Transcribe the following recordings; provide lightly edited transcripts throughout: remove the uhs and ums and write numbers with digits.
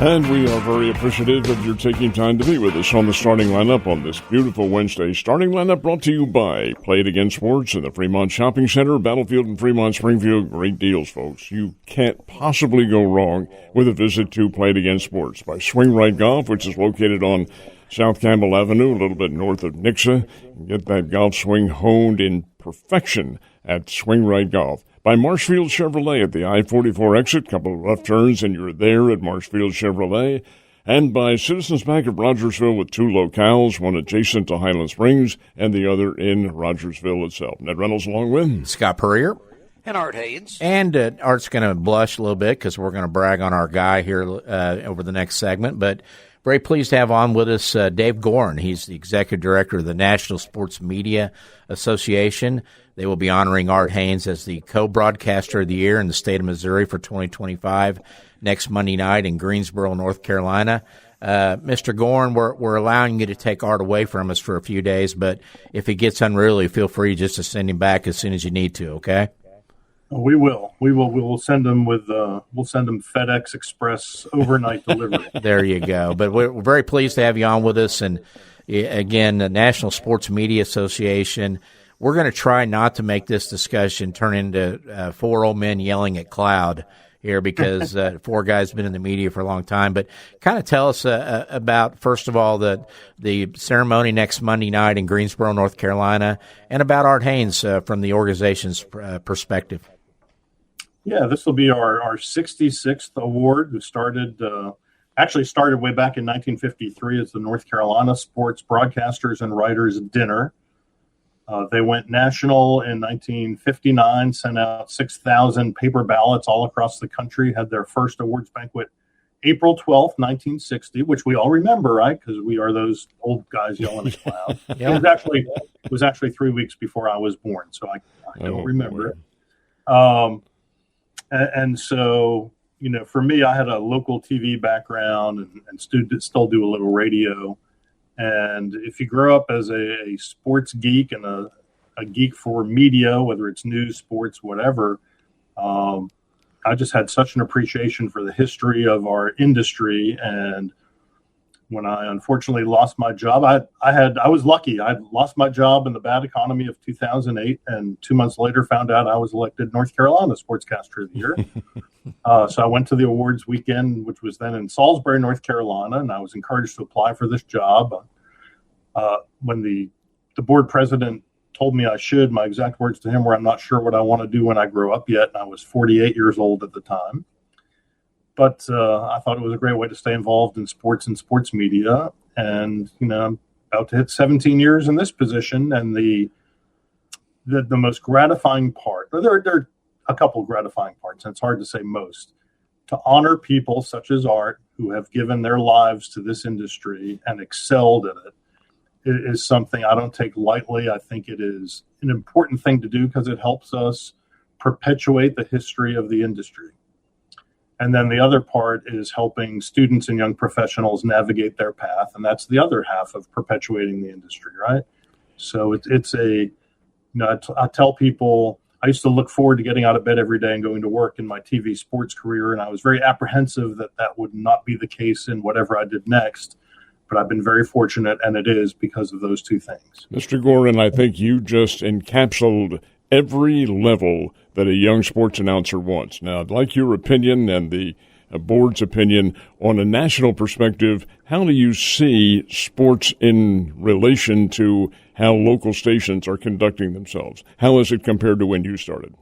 And we are very appreciative of your taking time to be with us on the starting lineup on this beautiful Wednesday. Starting lineup brought to you by Play It Again Sports and the Fremont Shopping Center, Battlefield and Fremont Springfield. Great deals, folks. You can't possibly go wrong with a visit to Play It Again Sports. By Swing Right Golf, which is located on South Campbell Avenue, a little bit north of Nixa. Get that golf swing honed in perfection at Swing Right Golf. By Marshfield Chevrolet at the I-44 exit, couple of left turns, and you're there at Marshfield Chevrolet. And by Citizens Bank of Rogersville with two locales, one adjacent to Highland Springs and the other in Rogersville itself. Ned Reynolds along with Scott Purrier. And Art Haines. And Art's going to blush a little bit because we're going to brag on our guy here over the next segment. But very pleased to have on with us Dave Gorn. He's the Executive Director of the National Sports Media Association. They will be honoring Art Haines as the co-broadcaster of the year in the state of Missouri for 2025 next Monday night in Greensboro, North Carolina. Mr. Gorn, we're allowing you to take Art away from us for a few days, but if he gets unruly, feel free just to send him back as soon as you need to, okay? We will. We will send them we'll send them FedEx Express overnight delivery. There you go. But we're very pleased to have you on with us. And again, the National Sports Media Association, we're going to try not to make this discussion turn into four old men yelling at cloud here because four guys been in the media for a long time. But kind of tell us about, first of all, the ceremony next Monday night in Greensboro, North Carolina, and about Art Haines from the organization's perspective. Yeah, this will be our 66th award. It started way back in 1953 as the North Carolina Sports Broadcasters and Writers Dinner. They went national in 1959, sent out 6,000 paper ballots all across the country, had their first awards banquet April 12th, 1960, which we all remember, right? Because we are those old guys yelling at cloud. Yeah. It was actually 3 weeks before I was born, so I don't remember it. And so, for me, I had a local TV background and still do a little radio. And if you grow up as a sports geek and a geek for media, whether it's news, sports, whatever, I just had such an appreciation for the history of our industry. And when I unfortunately lost my job, I was lucky. I lost my job in the bad economy of 2008, and 2 months later found out I was elected North Carolina Sportscaster of the Year. So I went to the awards weekend, which was then in Salisbury, North Carolina, and I was encouraged to apply for this job. When the board president told me I should, my exact words to him were, "I'm not sure what I want to do when I grow up yet." And I was 48 years old at the time. But I thought it was a great way to stay involved in sports and sports media. And, I'm about to hit 17 years in this position. And the most gratifying part, there are a couple gratifying parts, and it's hard to say most, to honor people such as Art who have given their lives to this industry and excelled at it is something I don't take lightly. I think it is an important thing to do because it helps us perpetuate the history of the industry. And then the other part is helping students and young professionals navigate their path. And that's the other half of perpetuating the industry, right? So I tell people, I used to look forward to getting out of bed every day and going to work in my TV sports career. And I was very apprehensive that would not be the case in whatever I did next. But I've been very fortunate, and it is because of those two things. Mr. Gorn, I think you just encapsulated every level that a young sports announcer wants. Now, I'd like your opinion and the board's opinion on a national perspective. How do you see sports in relation to how local stations are conducting themselves? How is it compared to when you started?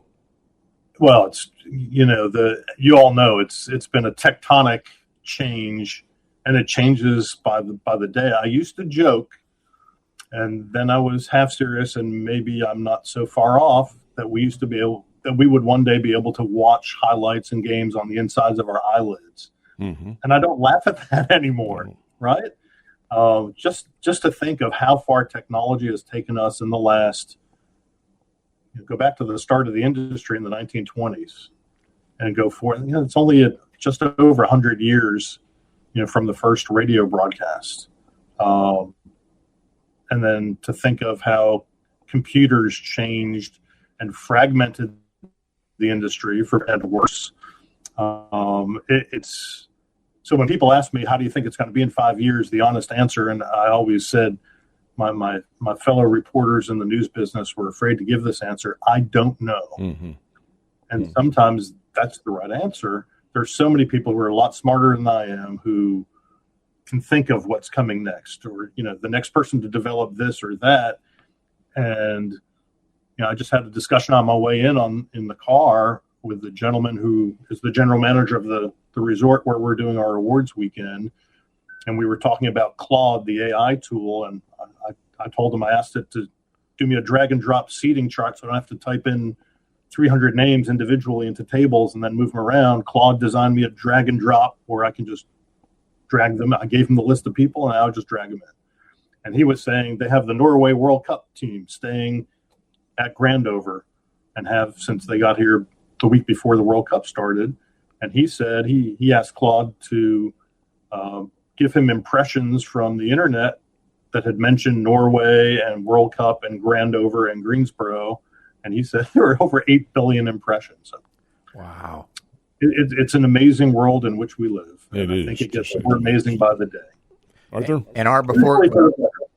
Well, it's you all know it's been a tectonic change, and it changes by the day. I used to joke, and then I was half serious, and maybe I'm not so far off, that we would one day be able to watch highlights and games on the insides of our eyelids. Mm-hmm. And I don't laugh at that anymore, right? Just to think of how far technology has taken us in the last, go back to the start of the industry in the 1920s and go forward. It's only just over 100 years, from the first radio broadcast. And then to think of how computers changed and fragmented the industry for better or worse. It's So when people ask me, how do you think it's going to be in 5 years, the honest answer, and I always said, my fellow reporters in the news business were afraid to give this answer, I don't know. Mm-hmm. And sometimes that's the right answer. There's so many people who are a lot smarter than I am who can think of what's coming next, or, the next person to develop this or that. And, I just had a discussion on my way in the car with the gentleman who is the general manager of the resort where we're doing our awards weekend. And we were talking about Claude, the AI tool. And I told him, I asked it to do me a drag and drop seating chart so I don't have to type in 300 names individually into tables and then move them around. Claude designed me a drag and drop where I can just drag them. I gave him the list of people and I'll just drag them in. And he was saying they have the Norway World Cup team staying at Grandover and have since they got here the week before the World Cup started. And he said he asked Claude to give him impressions from the internet that had mentioned Norway and World Cup and Grandover and Greensboro. And he said there were over 8 billion impressions. Wow. It's an amazing world in which we live. It I is, think it gets more amazing by the day. Arthur? And Art,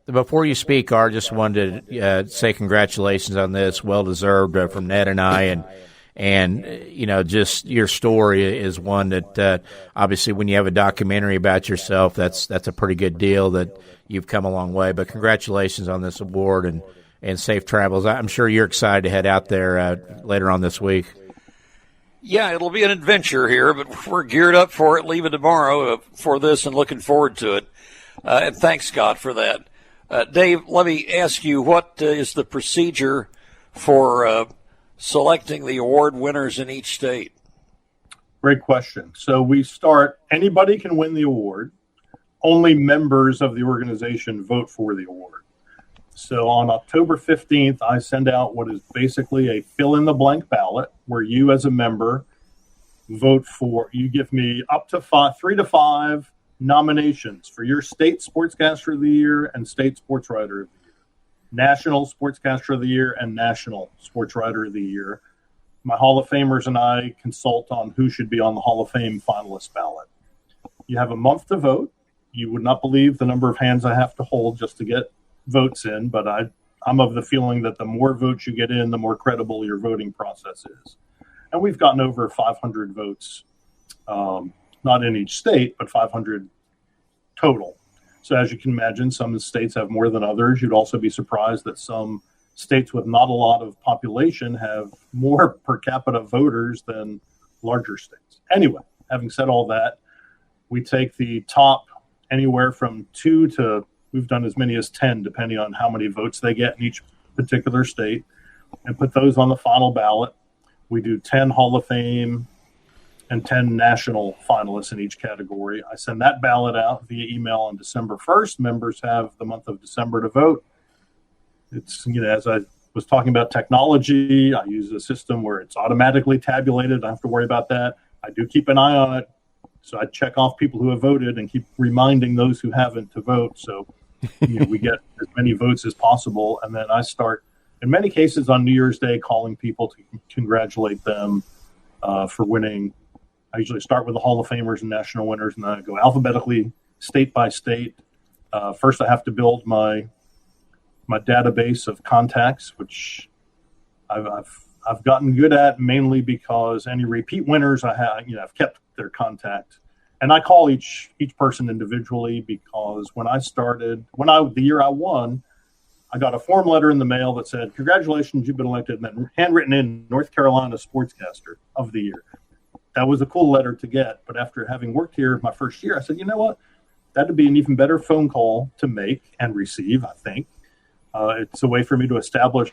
before you speak, Art, just wanted to say congratulations on this. Well deserved from Ned and I, and just your story is one that obviously when you have a documentary about yourself, that's a pretty good deal that you've come a long way. But congratulations on this award and safe travels. I'm sure you're excited to head out there later on this week. Yeah, it'll be an adventure here, but we're geared up for it, leaving tomorrow for this and looking forward to it. And thanks, Scott, for that. Dave, let me ask you, what is the procedure for selecting the award winners in each state? Great question. So we start, anybody can win the award. Only members of the organization vote for the award. So on October 15th, I send out what is basically a fill-in-the-blank ballot where you as a member vote for, you give me up to 3 to 5 nominations for your state sportscaster of the year and state sports writer of the year, national sportscaster of the year and national sports writer of the year. My Hall of Famers and I consult on who should be on the Hall of Fame finalist ballot. You have a month to vote. You would not believe the number of hands I have to hold just to get votes in, but I'm of the feeling that the more votes you get in, the more credible your voting process is. And we've gotten over 500 votes, not in each state, but 500 total. So as you can imagine, some states have more than others. You'd also be surprised that some states with not a lot of population have more per capita voters than larger states. Anyway, having said all that, we take the top anywhere from 2 to, we've done as many as 10, depending on how many votes they get in each particular state, and put those on the final ballot. We do 10 Hall of Fame and 10 national finalists in each category. I send that ballot out via email on December 1st. Members have the month of December to vote. It's, as I was talking about technology, I use a system where it's automatically tabulated. I don't have to worry about that. I do keep an eye on it. So I check off people who have voted and keep reminding those who haven't to vote. So we get as many votes as possible. And then I start, in many cases on New Year's Day, calling people to congratulate them for winning. I usually start with the Hall of Famers and national winners, and then I go alphabetically, state by state. First, I have to build my database of contacts, which I've gotten good at, mainly because any repeat winners I've kept their contact, and I call each person individually, because the year I won, I got a form letter in the mail that said, "Congratulations, you've been elected," and then handwritten in, North Carolina Sportscaster of the Year. That was a cool letter to get, but after having worked here my first year, I said, you know what? That'd be an even better phone call to make and receive, I think. It's a way for me to establish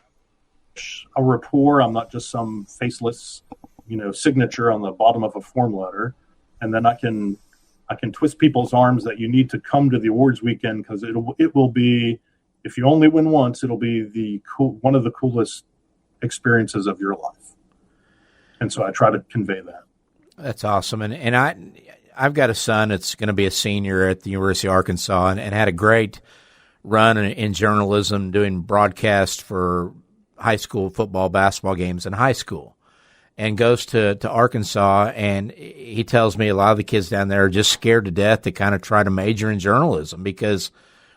a rapport. I'm not just some faceless, signature on the bottom of a form letter. And then I can twist people's arms that you need to come to the awards weekend, because it will be, if you only win once, it'll be one of the coolest experiences of your life. And so I try to convey that. That's awesome. And I've got a son that's going to be a senior at the University of Arkansas and had a great run in journalism, doing broadcast for high school football, basketball games in high school. and goes to Arkansas, and he tells me a lot of the kids down there are just scared to death to kind of try to major in journalism because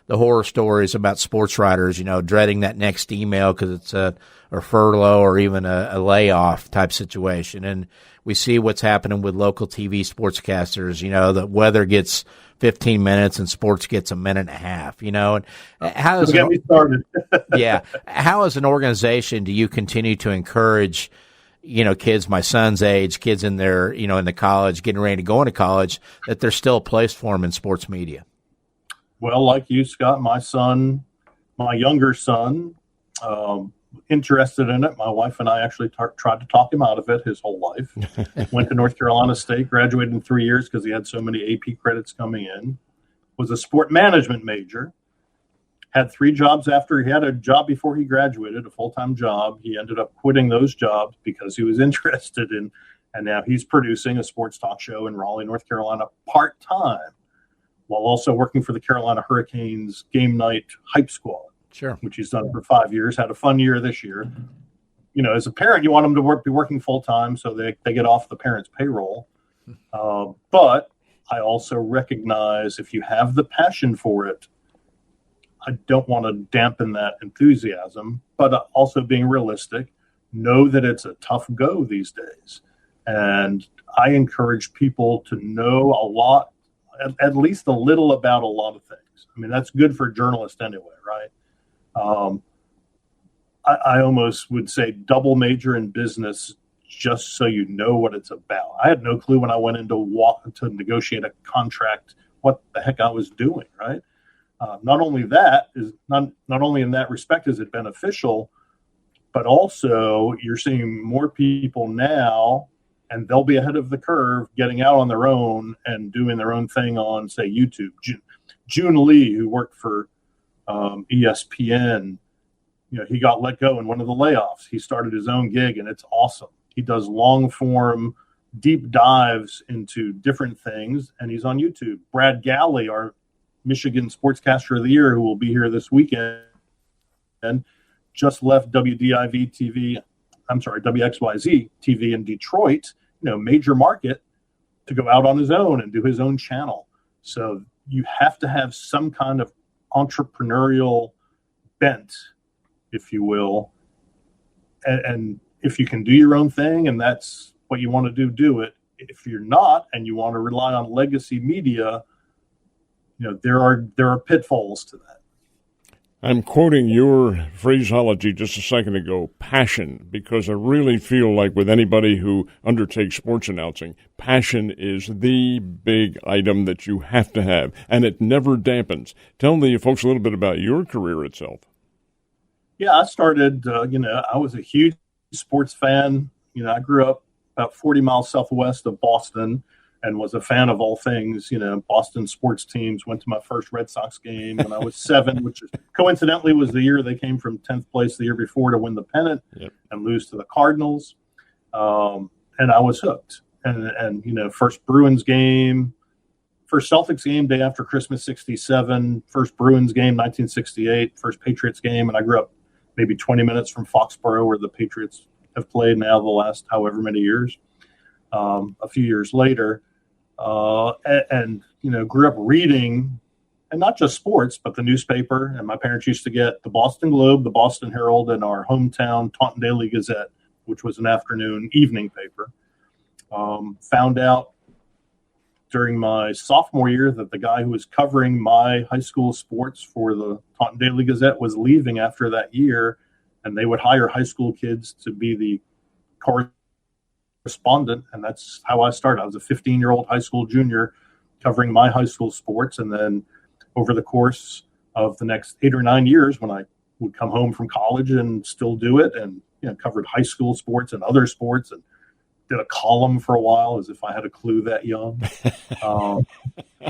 the horror stories about sports writers, dreading that next email because it's a furlough or even a layoff type situation. And we see what's happening with local TV sportscasters. The weather gets 15 minutes and sports gets a minute and a half, And how does get me started. yeah. How as an organization do you continue to encourage, kids my son's age, kids in their, in the college, getting ready to go into college, that there's still a place for them in sports media? Well, like you, Scott, my younger son, interested in it. My wife and I actually tried to talk him out of it his whole life. Went to North Carolina State, graduated in 3 years because he had so many AP credits coming in. Was a sport management major. Had 3 jobs after he had a job before he graduated, a full-time job. He ended up quitting those jobs because he was interested in, and now he's producing a sports talk show in Raleigh, North Carolina, part-time, while also working for the Carolina Hurricanes game night hype squad. Sure. Which he's done for 5 years. Had a fun year this year. As a parent, you want them to be working full-time so they get off the parent's payroll. But I also recognize if you have the passion for it, I don't want to dampen that enthusiasm, but also being realistic, know that it's a tough go these days. And I encourage people to know a lot, at least a little about a lot of things. I mean, that's good for journalists anyway, right? I almost would say double major in business just so you know what it's about. I had no clue when I went in to negotiate a contract what the heck I was doing, right? Not only in that respect is it beneficial, but also you're seeing more people now, and they'll be ahead of the curve getting out on their own and doing their own thing on, say, YouTube. June Lee, who worked for ESPN, he got let go in one of the layoffs. He started his own gig, and it's awesome. He does long form, deep dives into different things, and he's on YouTube. Brad Galley, our Michigan Sportscaster of the Year, who will be here this weekend, and just left WXYZ TV in Detroit, major market, to go out on his own and do his own channel. So you have to have some kind of entrepreneurial bent, if you will. And if you can do your own thing and that's what you want to do it. If you're not and you want to rely on legacy media, there are pitfalls to that. I'm quoting your phraseology just a second ago, passion, because I really feel like with anybody who undertakes sports announcing, passion is the big item that you have to have, and it never dampens. Tell the folks a little bit about your career itself. Yeah, I started, I was a huge sports fan. I grew up about 40 miles southwest of Boston, and was a fan of all things, Boston sports teams. Went to my first Red Sox game when I was 7, which coincidentally was the year they came from 10th place the year before to win the pennant and lose to the Cardinals. And I was hooked. And first Bruins game, first Celtics game day after Christmas 67, first Bruins game 1968, first Patriots game. And I grew up maybe 20 minutes from Foxborough, where the Patriots have played now the last however many years. A few years later, and grew up reading, and not just sports, but the newspaper. And my parents used to get the Boston Globe, the Boston Herald, and our hometown Taunton Daily Gazette, which was an evening paper. Found out during my sophomore year that the guy who was covering my high school sports for the Taunton Daily Gazette was leaving after that year, and they would hire high school kids to be the correspondent, and that's how I started. I was a 15-year-old high school junior covering my high school sports, and then over the course of the next 8 or 9 years, when I would come home from college and still do it, and covered high school sports and other sports, and did a column for a while as if I had a clue that young.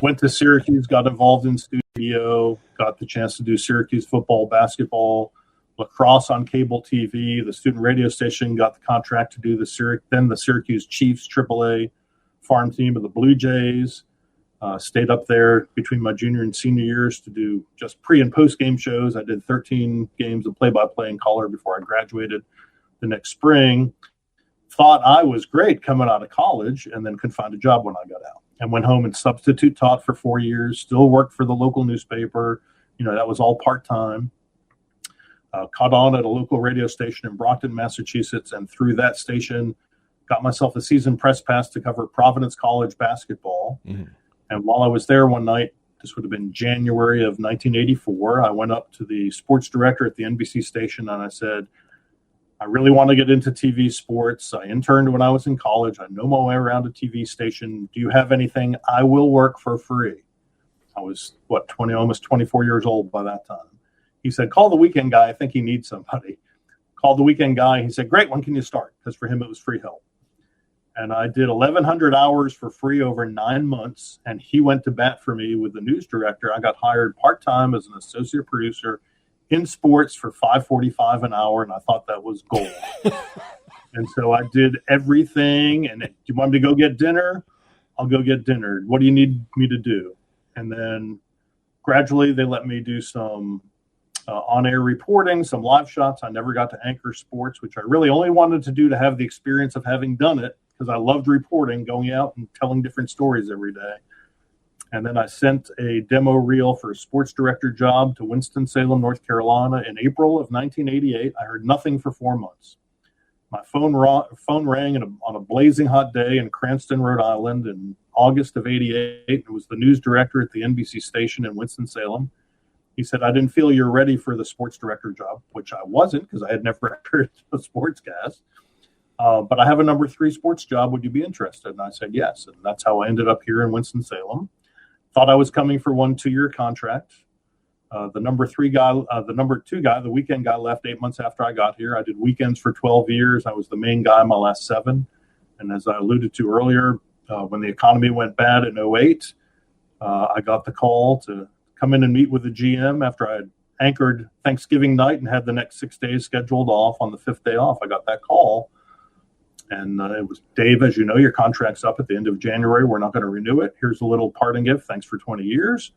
Went to Syracuse, got involved in studio, got the chance to do Syracuse football, basketball, lacrosse on cable TV. The student radio station got the contract to do the Syracuse Chiefs AAA farm team of the Blue Jays. Stayed up there between my junior and senior years to do just pre and post game shows. I did 13 games of play-by-play and color before I graduated the next spring. thought I was great coming out of college, and then couldn't find a job when I got out, and went home and substitute taught for 4 years, still worked for the local newspaper. That was all part-time. Caught on at a local radio station in Brockton, Massachusetts, and through that station, got myself a season press pass to cover Providence College basketball. Mm-hmm. And while I was there one night, this would have been January of 1984, I went up to the sports director at the NBC station and I said, I really want to get into TV sports. I interned when I was in college. I know my way around a TV station. Do you have anything? I will work for free. I was, almost 24 years old by that time. He said, call the weekend guy. I think he needs somebody. Called the weekend guy. He said, great, when can you start? Because for him, it was free help. And I did 1,100 hours for free over 9 months. And he went to bat for me with the news director. I got hired part-time as an associate producer in sports for $5.45 an hour. And I thought that was gold. And so I did everything. And do you want me to go get dinner? I'll go get dinner. What do you need me to do? And then gradually they let me do some on-air reporting, some live shots. I never got to anchor sports, which I really only wanted to do to have the experience of having done it, because I loved reporting, going out and telling different stories every day. And then I sent a demo reel for a sports director job to Winston-Salem, North Carolina in April of 1988. I heard nothing for 4 months. My phone rang on a blazing hot day in Cranston, Rhode Island in August of 88. It was the news director at the NBC station in Winston-Salem. He said, I didn't feel you're ready for the sports director job, which I wasn't because I had never heard a sportscast. But I have a number 3 sports job. Would you be interested? And I said, yes. And that's how I ended up here in Winston-Salem. Thought I was coming for 1 2-year contract. The number 2 guy, the weekend guy, left 8 months after I got here. I did weekends for 12 years. I was the main guy my last 7. And as I alluded to earlier, when the economy went bad in 2008, I got the call to come in and meet with the GM after I had anchored Thanksgiving night and had the next 6 days scheduled off. On the 5th day off, I got that call. And it was, Dave, as you know, your contract's up at the end of January. We're not going to renew it. Here's a little parting gift. Thanks for 20 years.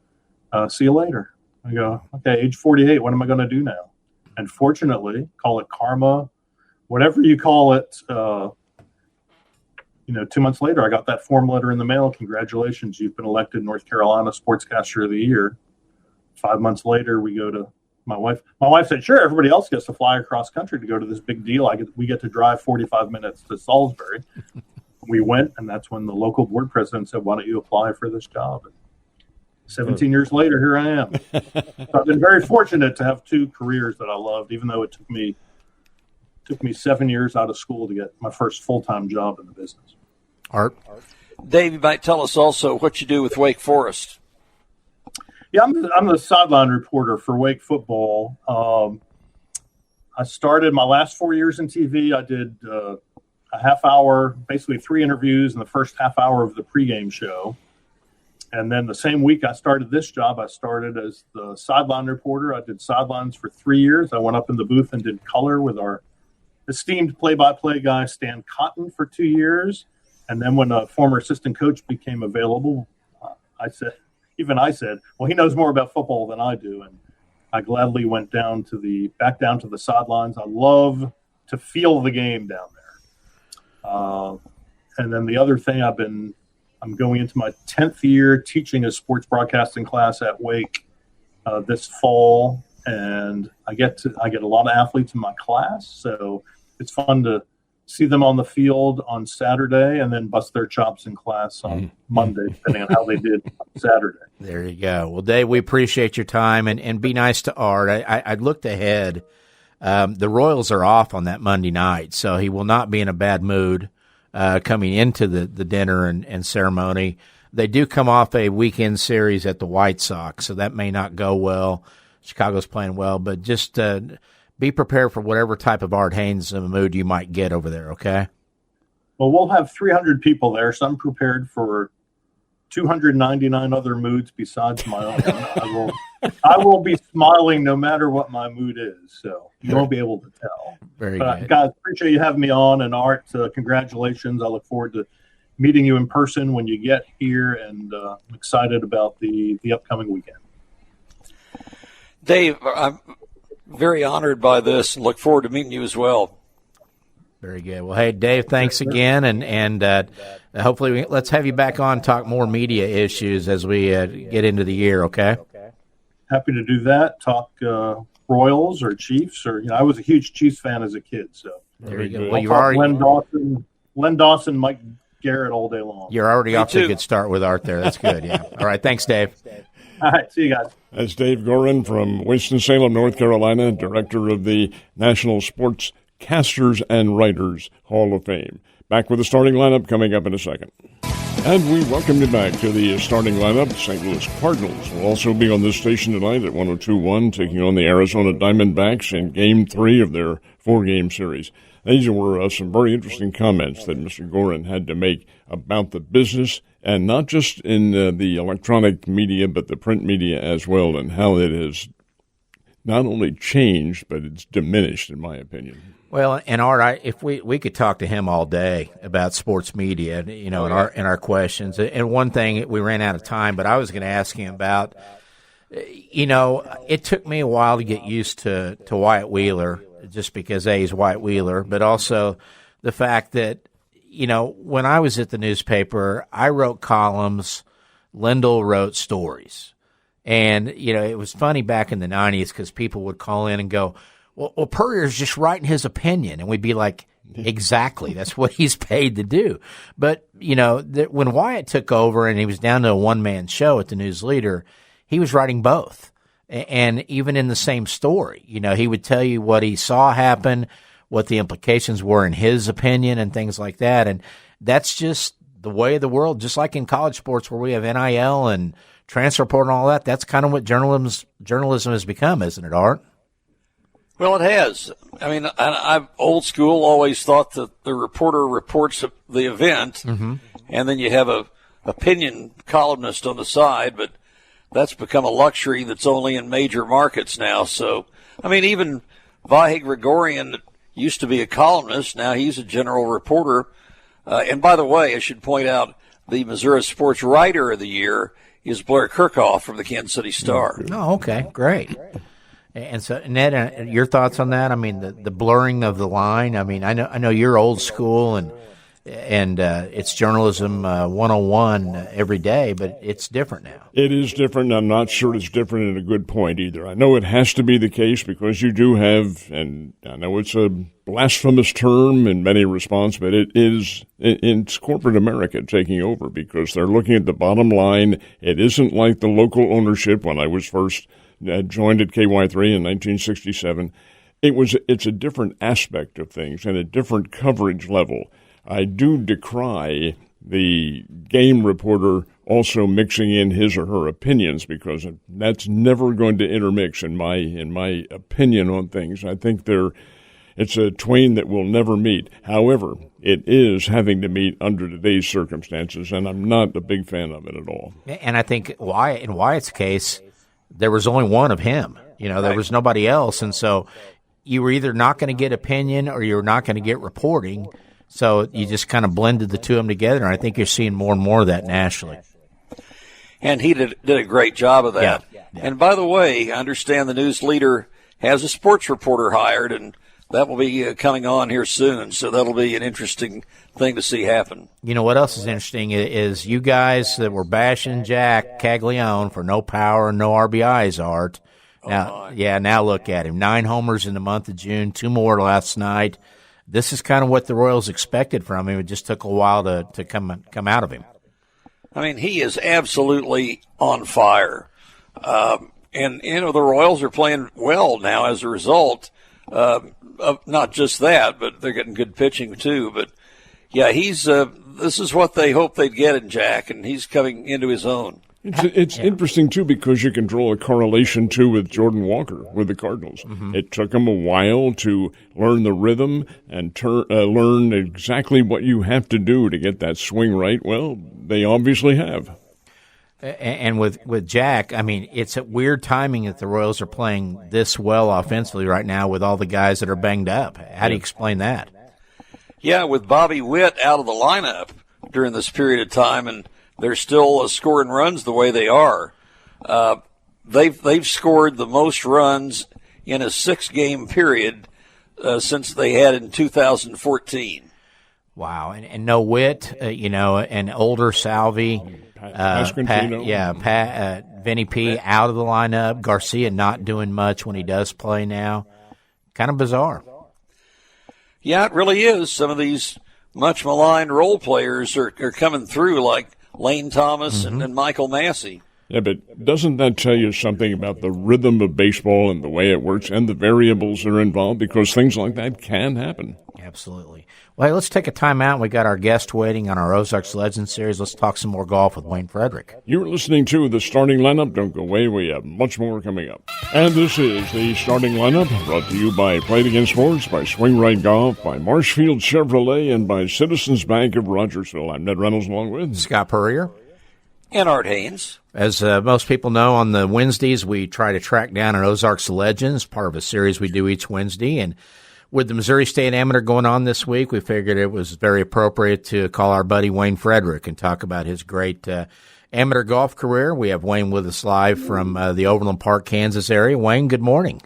See you later. I go, okay, age 48, what am I going to do now? And fortunately, call it karma, whatever you call it, 2 months later, I got that form letter in the mail. Congratulations, you've been elected North Carolina Sportscaster of the Year. 5 months later, we go to my wife. My wife said, sure, everybody else gets to fly across country to go to this big deal. We get to drive 45 minutes to Salisbury. We went, and that's when the local board president said, why don't you apply for this job? And 17 years later, here I am. So I've been very fortunate to have 2 careers that I loved, even though it took me 7 years out of school to get my first full-time job in the business. Art? Dave, you might tell us also what you do with Wake Forest. Yeah, I'm the sideline reporter for Wake football. I started my last 4 years in TV. I did a half hour, basically 3 interviews in the first half hour of the pregame show. And then the same week I started this job, I started as the sideline reporter. I did sidelines for 3 years. I went up in the booth and did color with our esteemed play-by-play guy, Stan Cotton, for 2 years. And then when a former assistant coach became available, I said, well, he knows more about football than I do. And I gladly went back down to the sidelines. I love to feel the game down there. And then the other thing, I'm going into my 10th year teaching a sports broadcasting class at Wake this fall. And I get a lot of athletes in my class. So it's fun to see them on the field on Saturday and then bust their chops in class on Monday, depending on how they did on Saturday. There you go. Well, Dave, we appreciate your time, and be nice to Art. I looked ahead. The Royals are off on that Monday night, so he will not be in a bad mood coming into the dinner and ceremony. They do come off a weekend series at the White Sox, so that may not go well. Chicago's playing well, but just be prepared for whatever type of Art Haines mood you might get over there, okay? Well, we'll have 300 people there, so I'm prepared for 299 other moods besides my own. I will be smiling no matter what my mood is, so you won't be able to tell. Very good. Guys, appreciate you having me on, and Art, congratulations. I look forward to meeting you in person when you get here, and I'm excited about the upcoming weekend. Dave, I'm very honored by this and look forward to meeting you as well. Very good. Well, hey, Dave, thanks again, and hopefully let's have you back on, talk more media issues as we get into the year, okay? Happy to do that. Talk Royals or Chiefs, or I was a huge Chiefs fan as a kid. So there you go. Good. Well, you've already Len Dawson, Mike Garrett all day long. You're already off to a good start with Art there. That's good. Yeah. All right. Thanks, Dave. All right. See you guys. That's Dave Gorn from Winston-Salem, North Carolina, director of the National Sports Casters and Writers Hall of Fame. Back with the starting lineup coming up in a second. And we welcome you back to the starting lineup. St. Louis Cardinals will also be on this station tonight at 102.1, taking on the Arizona Diamondbacks in Game 3 of their 4-game series. These were some very interesting comments that Mr. Gorn had to make about the business, and not just in the electronic media, but the print media as well, and how it has not only changed, but it's diminished, in my opinion. Well, and Art, if we could talk to him all day about sports media, in our questions. And one thing, we ran out of time, but I was going to ask him about, it took me a while to get used to Wyatt Wheeler, just because he's Wyatt Wheeler, but also the fact that, when I was at the newspaper, I wrote columns, Lendl wrote stories. And, it was funny back in the 90s because people would call in and go, well, Purrier's just writing his opinion. And we'd be like, exactly, that's what he's paid to do. But, when Wyatt took over and he was down to a one-man show at the News Leader, he was writing both. And even in the same story, he would tell you what he saw happen, what the implications were in his opinion and things like that. And that's just the way of the world, just like in college sports where we have NIL and transfer portal and all that. That's kind of what journalism has become, isn't it, Art? Well, it has. I mean, I've old school always thought that the reporter reports the event, and then you have a opinion columnist on the side, but that's become a luxury that's only in major markets now. So, I mean, even Vahe Gregorian used to be a columnist. Now he's a general reporter. And by the way, I should point out the Missouri Sports Writer of the Year is Blair Kirchhoff from the Kansas City Star. Oh, okay. Great. And so, Ned, your thoughts on that? I mean, the blurring of the line. I mean, I know you're old school, and it's journalism 101 every day, but it's different now. It is different. I'm not sure it's different in a good point either. I know it has to be the case because you do have, and I know it's a blasphemous term in many responses, but it's corporate America taking over because they're looking at the bottom line. It isn't like the local ownership when I was first joined at KY3 in 1967. It's a different aspect of things and a different coverage level. I do decry the game reporter also mixing in his or her opinions because that's never going to intermix in my opinion on things. I think it's a twain that will never meet. However, it is having to meet under today's circumstances, and I'm not a big fan of it at all. And I think in Wyatt's case, there was only one of him. There was nobody else, and so you were either not going to get opinion or you were not going to get reporting. So you just kind of blended the two of them together, and I think you're seeing more and more of that nationally. And he did a great job of that. Yeah. And by the way, I understand the News Leader has a sports reporter hired, and that will be coming on here soon. So that'll be an interesting thing to see happen. You know what else is interesting is you guys that were bashing Jack Caglione for no power and no RBIs, Art. Now look at him. 9 homers in the month of June, 2 more last night. This is kind of what the Royals expected from him. It just took a while to come out of him. I mean, he is absolutely on fire. And the Royals are playing well now as a result of not just that, but they're getting good pitching too. But, yeah, this is what they hoped they'd get in Jack, and he's coming into his own. It's interesting, too, because you can draw a correlation, too, with Jordan Walker with the Cardinals. Mm-hmm. It took him a while to learn the rhythm and learn exactly what you have to do to get that swing right. Well, they obviously have. And with Jack, I mean, it's a weird timing that the Royals are playing this well offensively right now with all the guys that are banged up. How do you explain that? Yeah, with Bobby Witt out of the lineup during this period of time, and they're still scoring runs the way they are. They've scored the most runs in a 6-game period since they had in 2014. Wow, and no Witt, an older Salvi, Pasquantino. Vinny P out of the lineup, Garcia not doing much when he does play now. Kind of bizarre. Yeah, it really is. Some of these much maligned role players are coming through, like Lane Thomas and Michael Massey. Yeah, but doesn't that tell you something about the rhythm of baseball and the way it works and the variables that are involved? Because things like that can happen. Absolutely. Well, hey, let's take a time out. We got our guest waiting on our Ozarks Legends series. Let's talk some more golf with Wayne Frederick. You're listening to the starting lineup. Don't go away. We have much more coming up. And this is the starting lineup brought to you by Play It Again Sports, by Swing Right Golf, by Marshfield Chevrolet, and by Citizens Bank of Rogersville. I'm Ned Reynolds along with Scott Purrier. And Art Haines. As most people know, on the Wednesdays, we try to track down an Ozarks Legends, part of a series we do each Wednesday. And with the Missouri State Amateur going on this week, we figured it was very appropriate to call our buddy Wayne Frederick and talk about his great amateur golf career. We have Wayne with us live from the Overland Park, Kansas area. Wayne, good morning.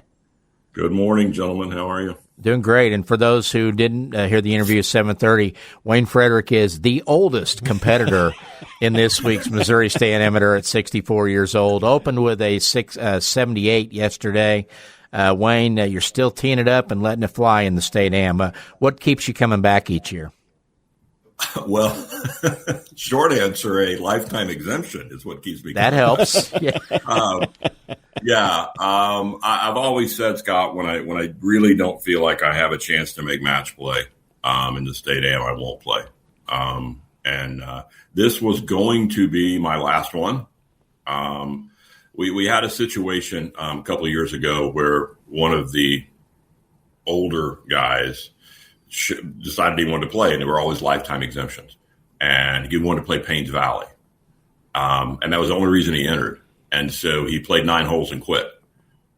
Good morning, gentlemen. How are you? Doing great. And for those who didn't hear the interview at 7:30, Wayne Frederick is the oldest competitor in this week's Missouri State Amateur at 64 years old. Opened with a 78 yesterday. Wayne, you're still teeing it up and letting it fly in the State Am. What keeps you coming back each year? Well, short answer, a lifetime exemption is what keeps me That coming helps. Yeah. I've always said, Scott, when I really don't feel like I have a chance to make match play in the State Am, I won't play. And this was going to be my last one. We had a situation a couple of years ago where one of the older guys decided he wanted to play, and there were always lifetime exemptions. And he wanted to play Paynes Valley. And that was the only reason he entered. And so he played 9 holes and quit.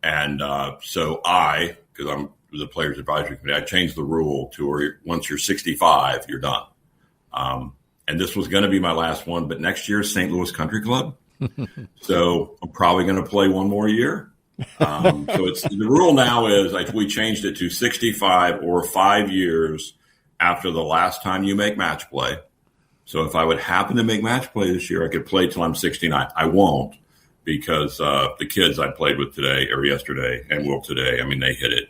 And so because I'm the players advisory committee, I changed the rule to where once you're 65, you're done. And this was going to be my last one, but next year is St. Louis Country Club. So I'm probably going to play one more year. So the rule now is we changed it to 65 or 5 years after the last time you make match play. So if I would happen to make match play this year, I could play till I'm 69. I won't, because the kids I played with today or yesterday and will today, I mean, they hit it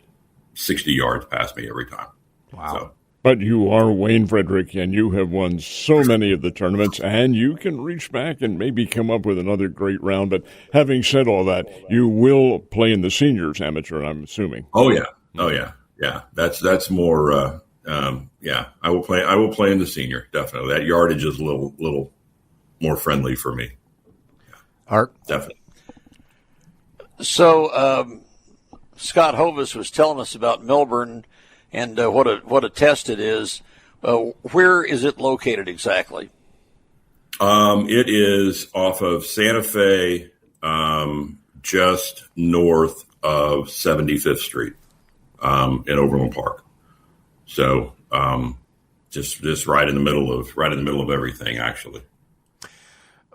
60 yards past me every time. Wow. So, But you are Wayne Frederick, and you have won so many of the tournaments, and you can reach back and maybe come up with another great round. But having said all that, you will play in the seniors amateur, I'm assuming. Oh yeah. That's more. I will play. I will play in the senior, definitely. That yardage is a little more friendly for me. Art, Definitely. So Scott Hovis was telling us about Milburn and what a test it is. Where is it located exactly? It is off of Santa Fe, just north of 75th Street, in Overland Park. So just right in the middle of everything, actually.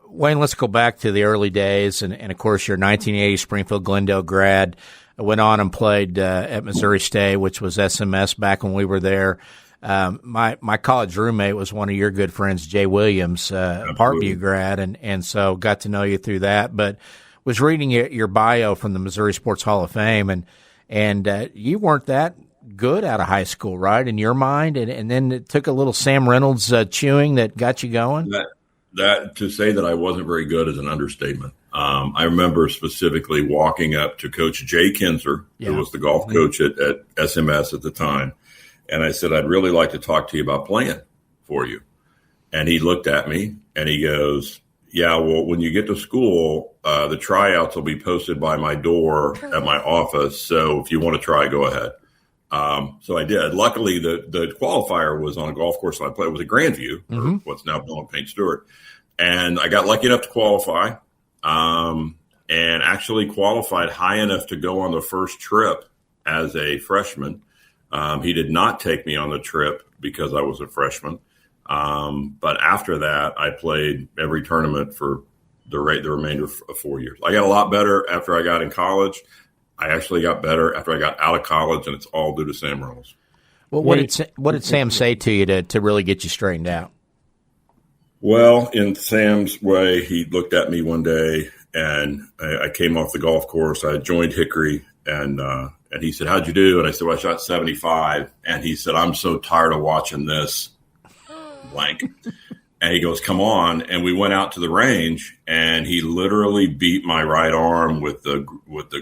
Wayne, let's go back to the early days, and of course, your 1980 Springfield Glendale grad. Went on and played at Missouri State, which was SMS back when we were there. My college roommate was one of your good friends, Jay Williams, Parkview grad, and so got to know you through that. But was reading your bio from the Missouri Sports Hall of Fame, and you weren't that good out of high school, right, in your mind? And then it took a little Sam Reynolds chewing that got you going? That to say that I wasn't very good is an understatement. I remember specifically walking up to Coach Jay Kinzer, who was the golf coach at SMS at the time, and I said, I'd really like to talk to you about playing for you. And he looked at me and he goes, yeah, well, when you get to school, the tryouts will be posted by my door at my office. So if you want to try, go ahead. So I did. Luckily, the qualifier was on a golf course I played. It was at Grandview, or what's now known Paint Stewart. And I got lucky enough to qualify, and actually qualified high enough to go on the first trip as a freshman. He did not take me on the trip because I was a freshman. But after that, I played every tournament for the remainder of 4 years. I got a lot better after I got in college. I actually got better after I got out of college, and it's all due to Sam Reynolds. Well, what did Sam say to you to really get you straightened out? Well, in Sam's way, he looked at me one day, and I came off the golf course. I joined Hickory, and he said, "How'd you do?" And I said, "Well, I shot 75." And he said, "I'm so tired of watching this blank." And he goes, "Come on." And we went out to the range, and he literally beat my right arm with the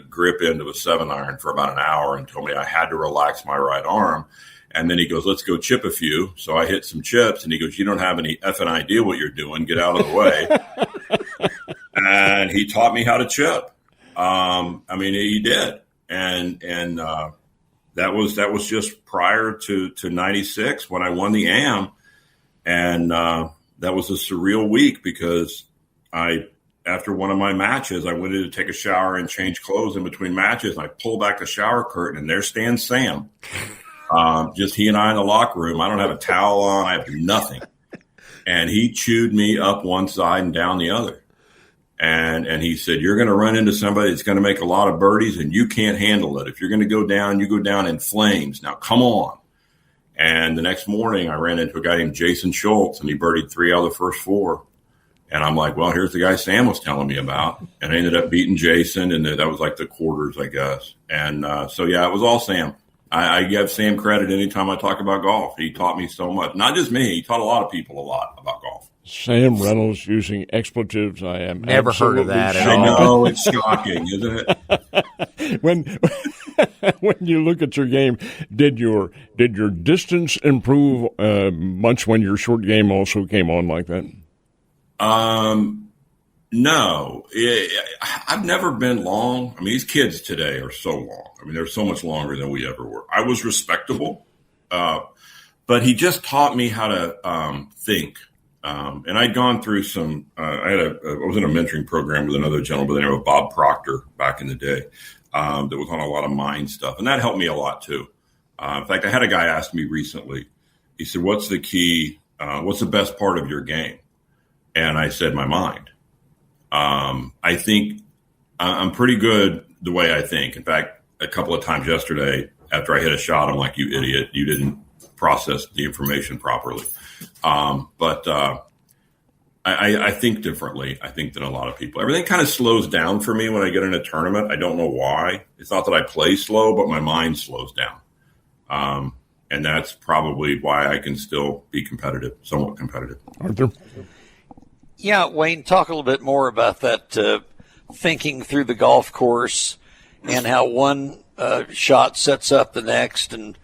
grip end of a 7-iron for about an hour and told me I had to relax my right arm. And then he goes, "Let's go chip a few." So I hit some chips, and he goes, "You don't have any effing idea what you're doing. Get out of the way." And he taught me how to chip. He did. And that was just prior to 96 when I won the AM. And that was a surreal week because after one of my matches, I went in to take a shower and change clothes in between matches. And I pulled back the shower curtain, and there stands Sam. Just he and I in the locker room. I don't have a towel on. I have nothing. And he chewed me up one side and down the other. And he said, "You're going to run into somebody that's going to make a lot of birdies, and you can't handle it. If you're going to go down, you go down in flames. Now, come on." And the next morning, I ran into a guy named Jason Schultz, and he birdied 3 out of the first 4. And I'm like, well, here's the guy Sam was telling me about. And I ended up beating Jason, and that was like the quarters, I guess. And so, yeah, it was all Sam. I give Sam credit anytime I talk about golf. He taught me so much. Not just me. He taught a lot of people a lot about golf. Sam Reynolds using expletives. I am never heard of that at all. I know, it's shocking, isn't it? When you look at your game, did your distance improve much when your short game also came on like that? No, I've never been long. I mean, these kids today are so long. I mean, they're so much longer than we ever were. I was respectable, but he just taught me how to think. And I'd gone through some. I was in a mentoring program with another gentleman by the name of Bob Proctor back in the day that was on a lot of mind stuff, and that helped me a lot too. In fact, I had a guy ask me recently. He said, "What's the key? What's the best part of your game?" And I said, "My mind." I think I'm pretty good the way I think. In fact, a couple of times yesterday after I hit a shot, I'm like, "You idiot, you didn't process the information properly." But I think differently, I think, than a lot of people. Everything kind of slows down for me when I get in a tournament. I don't know why. It's not that I play slow, but my mind slows down. And that's probably why I can still be competitive, somewhat competitive. Arthur? Yeah, Wayne, talk a little bit more about that thinking through the golf course and how one shot sets up the next, and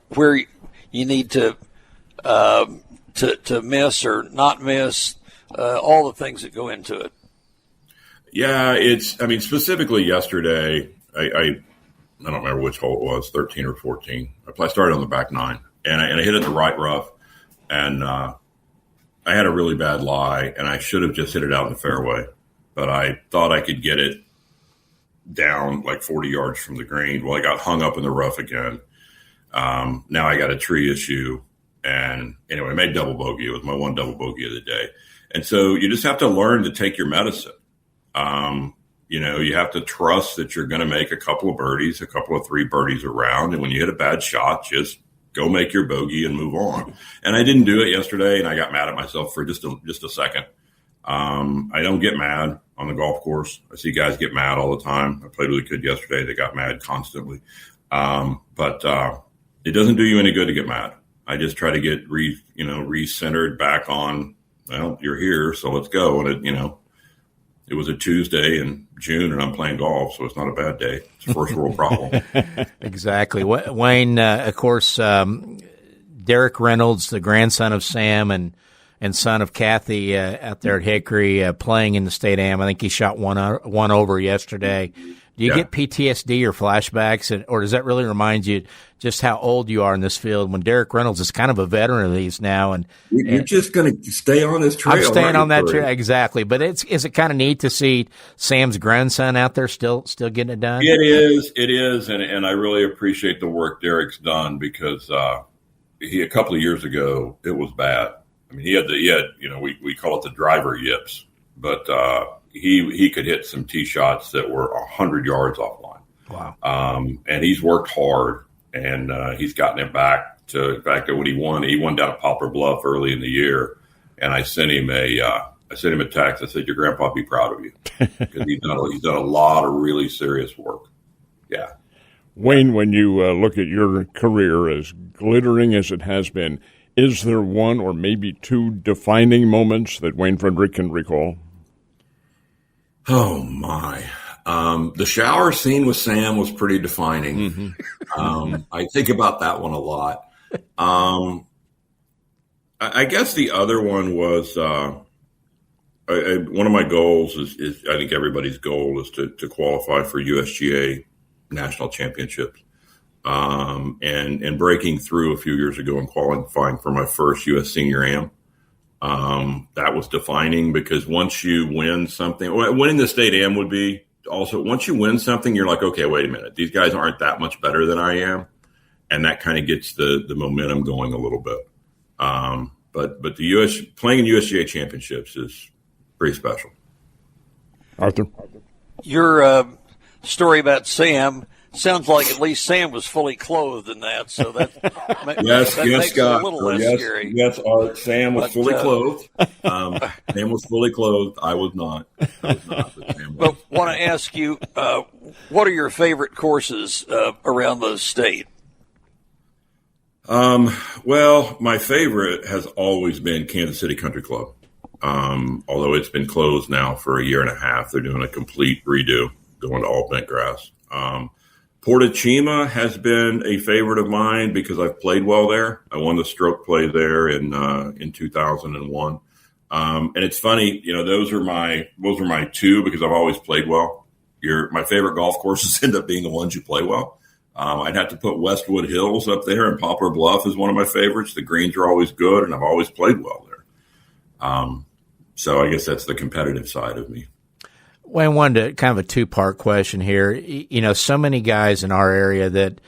where you need to miss or not miss, all the things that go into it. Yeah, specifically yesterday, I don't remember which hole it was, 13 or 14. I started on the back 9, and I hit it the right rough, and I had a really bad lie, and I should have just hit it out in the fairway, but I thought I could get it down like 40 yards from the green. Well, I got hung up in the rough again. Now I got a tree issue, and anyway, I made double bogey. It was my one double bogey of the day. And so you just have to learn to take your medicine. You have to trust that you're going to make a couple of birdies, a couple of 3 birdies around, and when you hit a bad shot, just go make your bogey and move on. And I didn't do it yesterday, and I got mad at myself for just a second. I don't get mad on the golf course. I see guys get mad all the time. I played with a kid yesterday that got mad constantly. But it doesn't do you any good to get mad. I just try to get re-centered back on, well, you're here, so let's go. And it was a Tuesday in June, and I'm playing golf, so it's not a bad day. It's a first world problem. Exactly. Wayne, of course, Derek Reynolds, the grandson of Sam and son of Kathy out there at Hickory, playing in the state am. I think he shot one over yesterday. Do you get PTSD or flashbacks, or does that really remind you just how old you are in this field when Derek Reynolds is kind of a veteran of these now? And you're just going to stay on this trail. I'm staying on that trail, exactly. But is it kind of neat to see Sam's grandson out there still getting it done? It is, and I really appreciate the work Derek's done because a couple of years ago it was bad. I mean, he had we call it the driver yips, but he could hit some tee shots that were 100 yards offline. Wow. And he's worked hard, and he's gotten it back to, in fact, when he won down at Poplar Bluff early in the year, and I sent him a text. I said, "Your grandpa be proud of you," because he's done a lot of really serious work. Yeah. Wayne, when you look at your career, as glittering as it has been, is there one or maybe two defining moments that Wayne Frederick can recall? Oh, my. The shower scene with Sam was pretty defining. Mm-hmm. I think about that one a lot. I guess the other one was one of my goals is I think everybody's goal is to qualify for USGA national championships. And breaking through a few years ago and qualifying for my first U.S. Senior Am. That was defining, because once you win something, winning the state Am would be also, once you win something, you're like, okay, wait a minute, these guys aren't that much better than I am. And that kind of gets the momentum going a little bit. But the playing in USGA championships is pretty special. Arthur? Your story about Sam sounds like at least Sam was fully clothed in that, so that yes, makes Scott. it a little less scary. Yes, Art. Sam was fully clothed. Sam was fully clothed. I was not. But want to ask you, what are your favorite courses around the state? Well, my favorite has always been Kansas City Country Club. Although it's been closed now for a year and a half, they're doing a complete redo, going to all bent grass. Portachima has been a favorite of mine because I've played well there. I won the stroke play there in 2001. And it's funny, those are my two, because I've always played well. My favorite golf courses end up being the ones you play well. I'd have to put Westwood Hills up there, and Poplar Bluff is one of my favorites. The greens are always good, and I've always played well there. So I guess that's the competitive side of me. Well, I wanted to kind of a two-part question here. So many guys in our area that,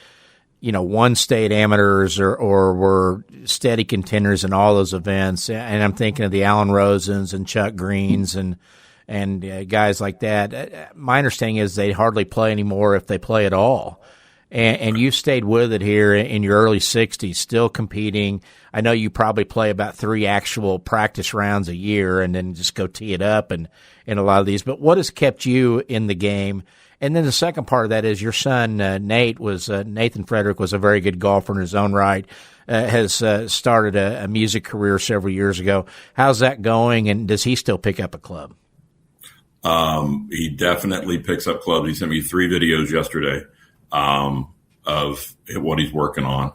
won state amateurs or were steady contenders in all those events. And I'm thinking of the Alan Rosens and Chuck Greens and guys like that. My understanding is they hardly play anymore, if they play at all. And you stayed with it here in your early 60s, still competing. I know you probably play about 3 actual practice rounds a year and then just go tee it up and in a lot of these. But what has kept you in the game? And then the second part of that is your son, Nathan Frederick, was a very good golfer in his own right, has started a music career several years ago. How's that going, and does he still pick up a club? He definitely picks up clubs. He sent me 3 videos yesterday. Of what he's working on.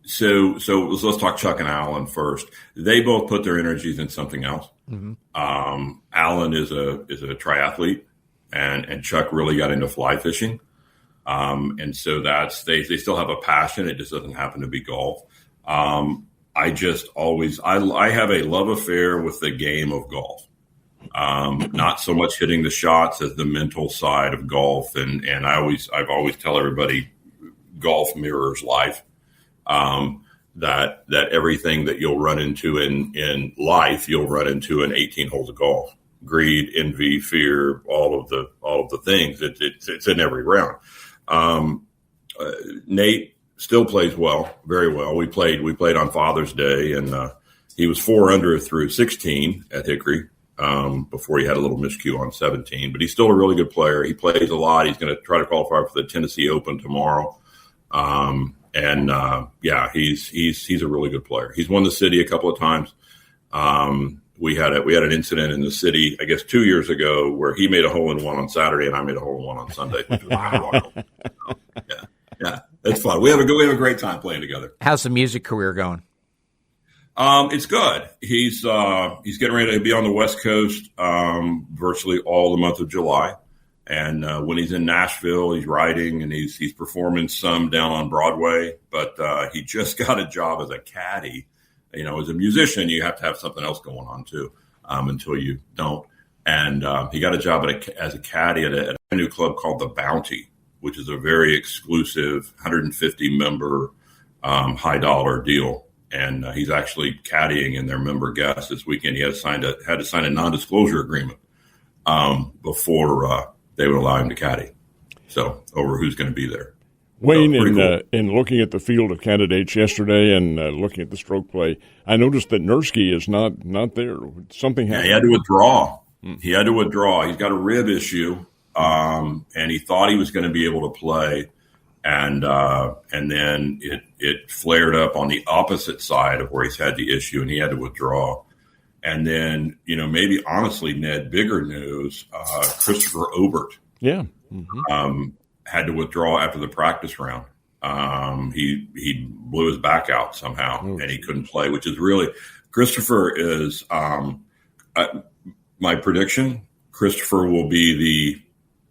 So let's talk Chuck and Alan first. They both put their energies in something else. Mm-hmm. Alan is a triathlete, and Chuck really got into fly fishing. And so they still have a passion. It just doesn't happen to be golf. I have a love affair with the game of golf. Not so much hitting the shots as the mental side of golf. And I've always tell everybody, golf mirrors life. That everything that you'll run into in life, you'll run into in 18 holes of golf. Greed, envy, fear, all of the things. It's in every round. Nate still plays well, very well. We played on Father's Day, and he was 4 under through 16 at Hickory. Before he had a little miscue on 17, but he's still a really good player. He plays a lot. He's going to try to qualify for the Tennessee Open tomorrow. He's a really good player. He's won the city a couple of times. We had an incident in the city, I guess 2 years ago, where he made a hole-in-one on Saturday and I made a hole-in-one on Sunday, which was yeah, it's fun. We have a great time playing together. How's the music career going? It's good. He's getting ready to be on the West Coast virtually all the month of July. And when he's in Nashville, he's writing and he's performing some down on Broadway. But he just got a job as a caddy. As a musician, you have to have something else going on too until you don't. And he got a job as a caddy at a new club called The Bounty, which is a very exclusive 150-member high-dollar deal. And he's actually caddying in their member guests this weekend. He had to sign a non-disclosure agreement before they would allow him to caddy. So over who's going to be there. Wayne, so cool. in looking at the field of candidates yesterday and looking at the stroke play, I noticed that Nursky is not there. Something happened. Yeah, he had to withdraw. He had to withdraw. He's got a rib issue, and he thought he was going to be able to play, and then it flared up on the opposite side of where he's had the issue, and he had to withdraw. And then, maybe honestly, Ned, bigger news, Christopher Obert. Yeah. Mm-hmm. Had to withdraw after the practice round. He blew his back out somehow, and he couldn't play, which is really – Christopher is my prediction, Christopher will be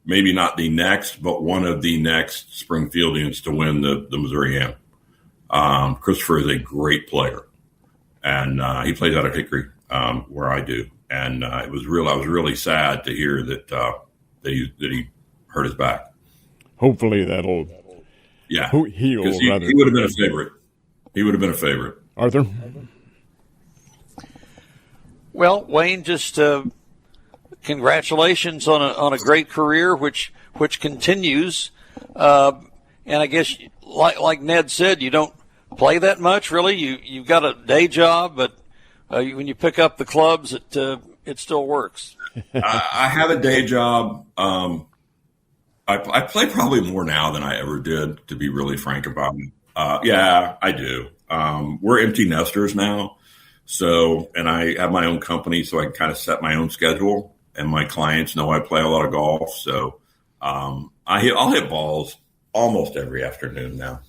maybe not the next, but one of the next Springfieldians to win the Missouri Am. Christopher is a great player, and he plays out of Hickory, where I do. And I was really sad to hear that he hurt his back. Hopefully that'll heal. He would have been a favorite. He would have been a favorite. Arthur? Well, Wayne, just congratulations on a great career, which continues. And I guess, like Ned said, you don't play that much, really. You've got a day job, but when you pick up the clubs, it still works. I have a day job. I play probably more now than I ever did, to be really frank about it. Yeah, I do. We're empty nesters now. So, and I have my own company, so I can kind of set my own schedule, and my clients know I play a lot of golf. So, I'll hit balls almost every afternoon now,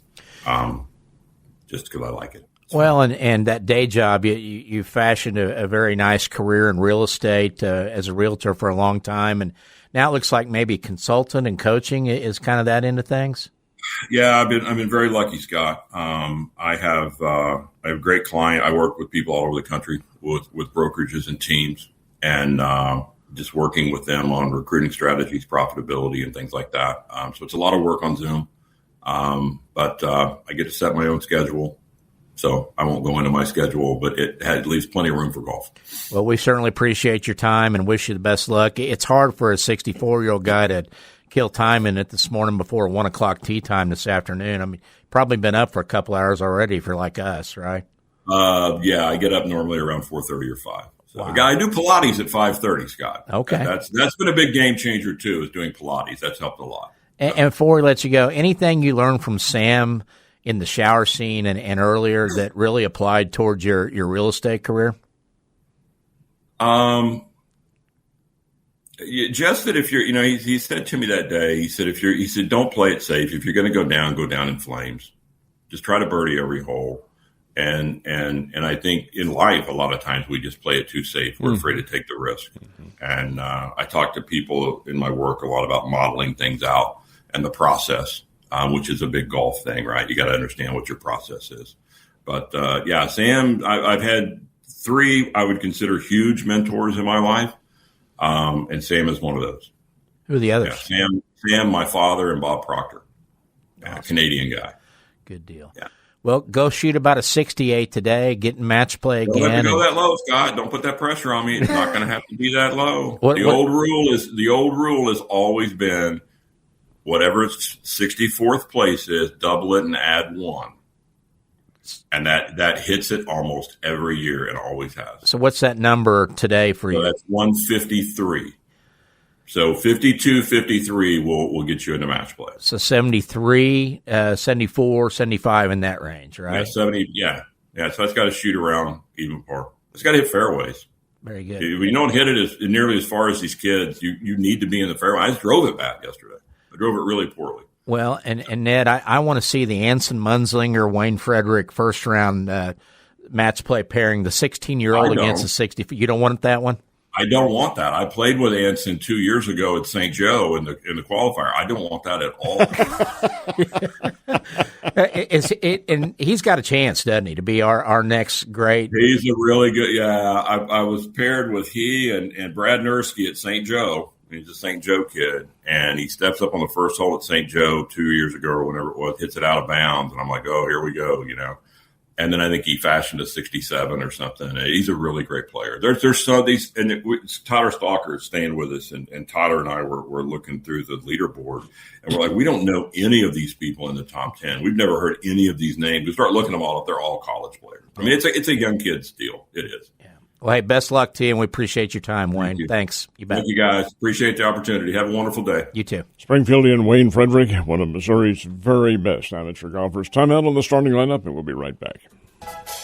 just because I like it. Well, and that day job, you fashioned a very nice career in real estate as a realtor for a long time, and now it looks like maybe consultant and coaching is kind of that into things. Yeah, I've been very lucky, Scott. I have a great client. I work with people all over the country with brokerages and teams, and just working with them on recruiting strategies, profitability, and things like that. So it's a lot of work on Zoom, but I get to set my own schedule. So I won't go into my schedule, but it leaves plenty of room for golf. Well, we certainly appreciate your time and wish you the best luck. It's hard for a 64-year-old guy to kill time in it this morning before 1 o'clock tee time this afternoon. I mean, probably been up for a couple hours already if you're like us, right? Yeah, I get up normally around 4:30 or 5. So wow. I do Pilates at 5:30, Scott. Okay. That's been a big game changer, too, is doing Pilates. That's helped a lot. And before we let you go, anything you learned from Sam in the shower scene and earlier that really applied towards your real estate career? Just that if you're, he said to me that day, he said, don't play it safe. If you're going to go down in flames. Just try to birdie every hole. And I think in life, a lot of times we just play it too safe. We're afraid to take the risk. Mm-hmm. And I talk to people in my work a lot about modeling things out and the process. Which is a big golf thing, right? You got to understand what your process is. But yeah, Sam, I've had 3 I would consider huge mentors in my life, and Sam is one of those. Who are the others? Yeah, Sam, my father, and Bob Proctor, a Canadian guy. Good deal. Yeah. Well, go shoot about a 68 today, getting match play again. Don't let me go that low, Scott. Don't put that pressure on me. It's not going to have to be that low. The old rule has always been, whatever its 64th place is, double it and add 1. And that hits it almost every year and always has. So what's that number today for you? That's 153. So 52, 53 will get you into match play. So 73, 74, 75 in that range, right? Yeah, 70. Yeah. So that's got to shoot around even par. It's got to hit fairways. Very good. When you don't hit it nearly as far as these kids, you need to be in the fairway. I just drove it back yesterday. I drove it really poorly. Well, and Ned, I want to see the Anson Munzlinger, Wayne Frederick first round match play pairing, the 16-year-old against the 60. You don't want that one? I don't want that. I played with Anson 2 years ago at St. Joe in the qualifier. I don't want that at all. And he's got a chance, doesn't he, to be our next great? He's a really good. Yeah, I was paired with he and Brad Nursky at St. Joe. He's a St. Joe kid, and he steps up on the first hole at St. Joe 2 years ago or whenever it was, hits it out of bounds, and I'm like, oh, here we go, And then I think he fashioned a 67 or something. He's a really great player. There's some of these, and Tyler Stalker is staying with us, and Tyler and I were looking through the leaderboard, and we're like, we don't know any of these people in the top 10. We've never heard any of these names. We start looking them all up. They're all college players. I mean, it's a young kid's deal. It is. Yeah. Well, hey, best luck to you, and we appreciate your time, Wayne. Thank you. Thanks. You bet. Thank you, guys. Appreciate the opportunity. Have a wonderful day. You too. Springfieldian Wayne Frederick, one of Missouri's very best amateur golfers. Time out on the starting lineup, and we'll be right back.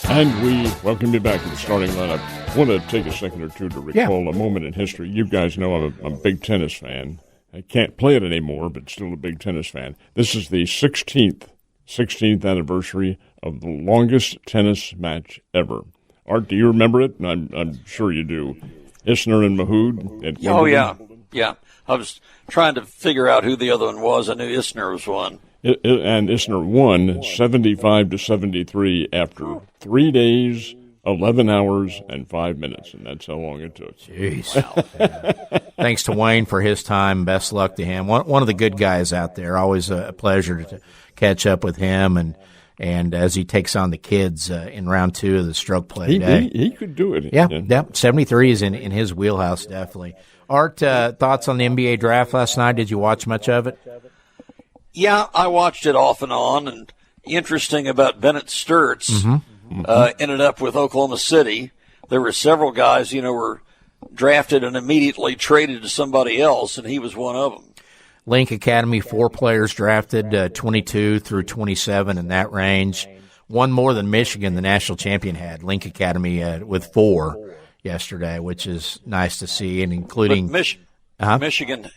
And we welcome you back to the starting lineup. I want to take a second or two to recall a moment in history. You guys know I'm a big tennis fan. I can't play it anymore, but still a big tennis fan. This is the 16th anniversary of the longest tennis match ever. Art, do you remember it? I'm sure you do. Isner and Mahmoud at Wimbledon. Oh, yeah. I was trying to figure out who the other one was. I knew Isner was one. And Isner won 75-73 after 3 days, 11 hours, and 5 minutes, and that's how long it took. Jeez. Wow. Thanks to Wayne for his time. Best luck to him. One of the good guys out there. Always a pleasure to catch up with him, and as he takes on the kids in round 2 of the stroke play day. He could do it. Yeah. 73 is in his wheelhouse, definitely. Art, thoughts on the NBA draft last night? Did you watch much of it? Yeah, I watched it off and on, and interesting about Bennett Sturts ended up with Oklahoma City. There were several guys, were drafted and immediately traded to somebody else, and he was one of them. Link Academy, 4 players drafted, 22 through 27 in that range. One more than Michigan, the national champion, had. Link Academy with 4 yesterday, which is nice to see, and including Michigan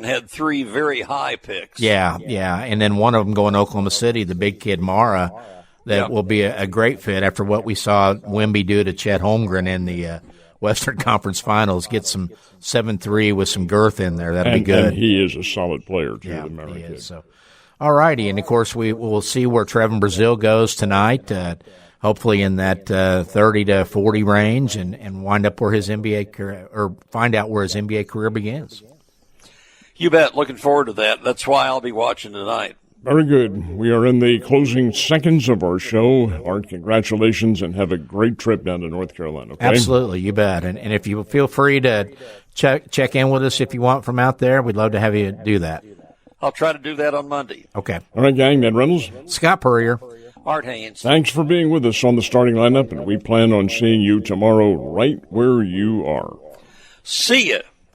had 3 very high picks. Yeah, and then one of them going to Oklahoma City, the big kid Mara, that will be a great fit after what we saw Wemby do to Chet Holmgren in the Western Conference Finals. Get some 7'3" with some girth in there. That'll be good. And he is a solid player, too, yeah, the Mara he kid. is. So, all righty, and of course we will see where Trevin Brazil goes tonight. Hopefully in that 30 to 40 range, and wind up where his NBA career, or find out where his NBA career begins. You bet. Looking forward to that. That's why I'll be watching tonight. Very good. We are in the closing seconds of our show. Art, congratulations, and have a great trip down to North Carolina. Okay? Absolutely, you bet. And if you feel free to check in with us if you want from out there, we'd love to have you do that. I'll try to do that on Monday. Okay. All right, gang. Ned Reynolds. Scott Purrier. Art Haines. Thanks for being with us on the starting lineup, and we plan on seeing you tomorrow right where you are. See ya.